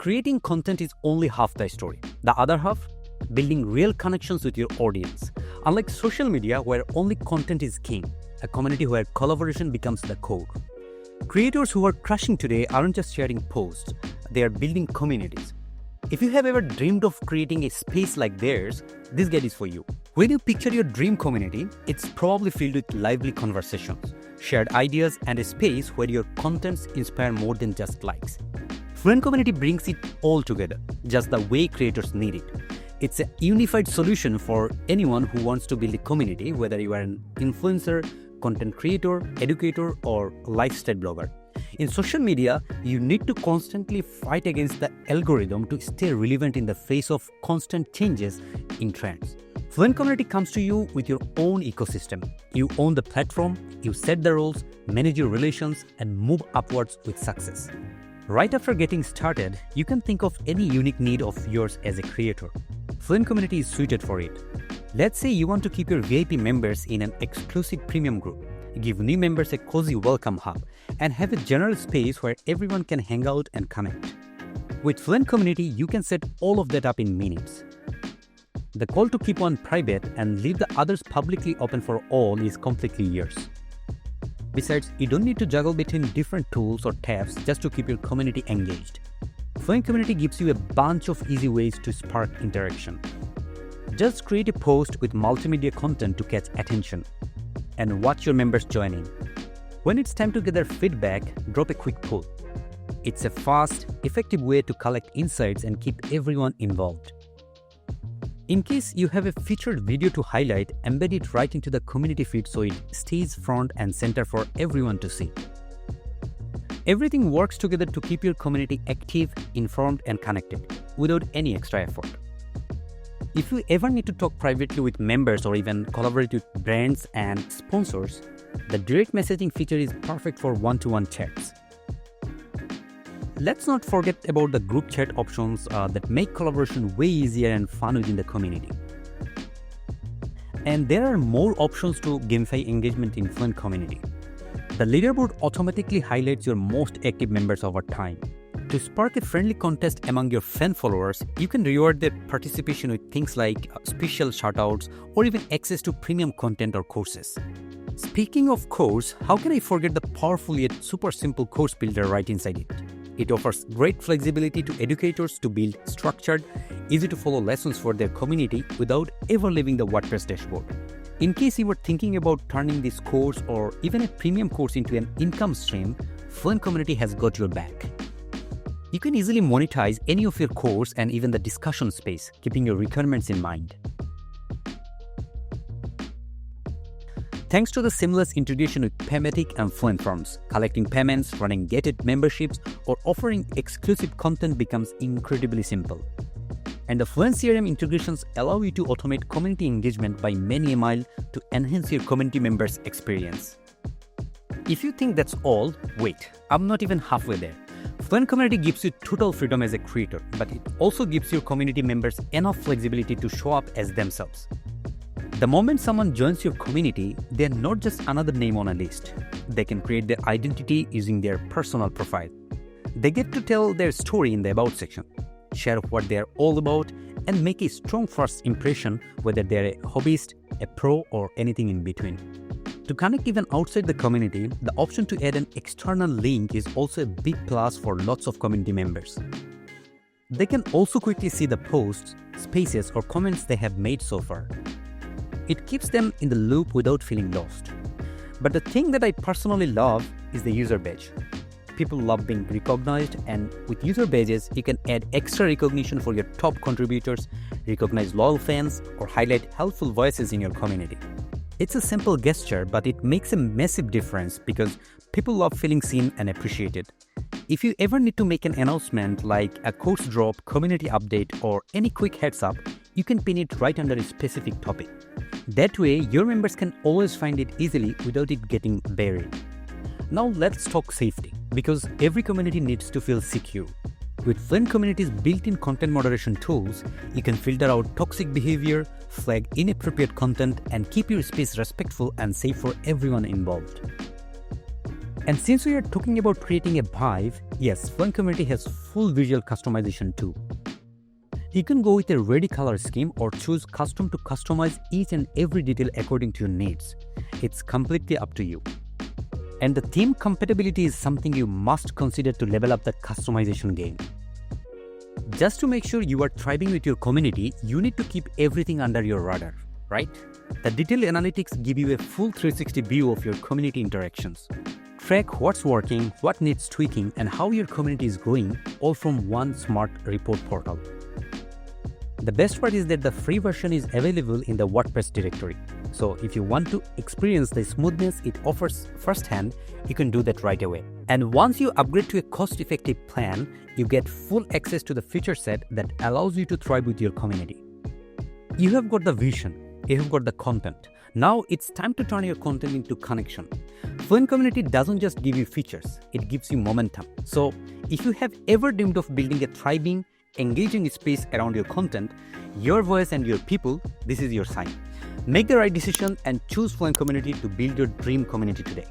creating content is only half the story. The other half, building real connections with your audience. Unlike social media where only content is king, a community where collaboration becomes the core. Creators who are crushing today aren't just sharing posts, they are building communities. If you have ever dreamed of creating a space like theirs, this guide is for you. When you picture your dream community, it's probably filled with lively conversations, shared ideas, and a space where your contents inspire more than just likes. FluentCommunity brings it all together, just the way creators need it. It's a unified solution for anyone who wants to build a community, whether you are an influencer, content creator, educator, or lifestyle blogger. In social media, you need to constantly fight against the algorithm to stay relevant in the face of constant changes in trends. FluentCommunity comes to you with your own ecosystem. You own the platform, you set the rules, manage your relations, and move upwards with success. Right after getting started, you can think of any unique need of yours as a creator. FluentCommunity is suited for it. Let's say you want to keep your VIP members in an exclusive premium group, give new members a cozy welcome hub, and have a general space where everyone can hang out and connect. With FluentCommunity, you can set all of that up in minutes. The call to keep one private and leave the others publicly open for all is completely yours. Besides, you don't need to juggle between different tools or tabs just to keep your community engaged. FluentCommunity gives you a bunch of easy ways to spark interaction. Just create a post with multimedia content to catch attention and watch your members join in. When it's time to gather feedback, drop a quick poll. It's a fast, effective way to collect insights and keep everyone involved. In case you have a featured video to highlight, embed it right into the community feed so it stays front and center for everyone to see. Everything works together to keep your community active, informed, and connected without any extra effort. If you ever need to talk privately with members or even collaborate with brands and sponsors, the direct messaging feature is perfect for one-to-one chats. Let's not forget about the group chat options that make collaboration way easier and fun within the community. And there are more options to gamify engagement in FluentCommunity. The leaderboard automatically highlights your most active members over time. To spark a friendly contest among your fan followers, you can reward their participation with things like special shoutouts or even access to premium content or courses. Speaking of course, how can I forget the powerful yet super simple course builder right inside it? It offers great flexibility to educators to build structured, easy-to-follow lessons for their community without ever leaving the WordPress dashboard. In case you were thinking about turning this course or even a premium course into an income stream, FluentCommunity has got your back. You can easily monetize any of your course and even the discussion space, keeping your requirements in mind. Thanks to the seamless integration with Paymattic and Fluent Forms, collecting payments, running gated memberships, or offering exclusive content becomes incredibly simple. And the FluentCRM integrations allow you to automate community engagement by many a mile to enhance your community members' experience. If you think that's all, wait, I'm not even halfway there. FluentCommunity gives you total freedom as a creator, but it also gives your community members enough flexibility to show up as themselves. The moment someone joins your community, they're not just another name on a list. They can create their identity using their personal profile. They get to tell their story in the About section, share what they're all about, and make a strong first impression whether they're a hobbyist, a pro, or anything in between. To connect even outside the community, the option to add an external link is also a big plus for lots of community members. They can also quickly see the posts, spaces, or comments they have made so far. It keeps them in the loop without feeling lost. But the thing that I personally love is the user badge. People love being recognized, and with user badges, you can add extra recognition for your top contributors, recognize loyal fans, or highlight helpful voices in your community. It's a simple gesture, but it makes a massive difference because people love feeling seen and appreciated. If you ever need to make an announcement like a course drop, community update, or any quick heads up, you can pin it right under a specific topic. That way, your members can always find it easily without it getting buried. Now let's talk safety, because every community needs to feel secure. With FluentCommunity's built-in content moderation tools, you can filter out toxic behavior, flag inappropriate content, and keep your space respectful and safe for everyone involved. And since we are talking about creating a vibe, yes, FluentCommunity has full visual customization too. You can go with a ready color scheme or choose custom to customize each and every detail according to your needs. It's completely up to you. And the theme compatibility is something you must consider to level up the customization game. Just to make sure you are thriving with your community, you need to keep everything under your radar, right? The detailed analytics give you a full 360 view of your community interactions. Track what's working, what needs tweaking, and how your community is growing, all from one smart report portal. The best part is that the free version is available in the WordPress directory. So if you want to experience the smoothness it offers firsthand, you can do that right away. And once you upgrade to a cost-effective plan, you get full access to the feature set that allows you to thrive with your community. You have got the vision, you have got the content. Now it's time to turn your content into connection. FluentCommunity doesn't just give you features, it gives you momentum. So if you have ever dreamed of building a thriving, engaging space around your content, your voice and your people, this is your sign. Make the right decision and choose FluentCommunity to build your dream community today.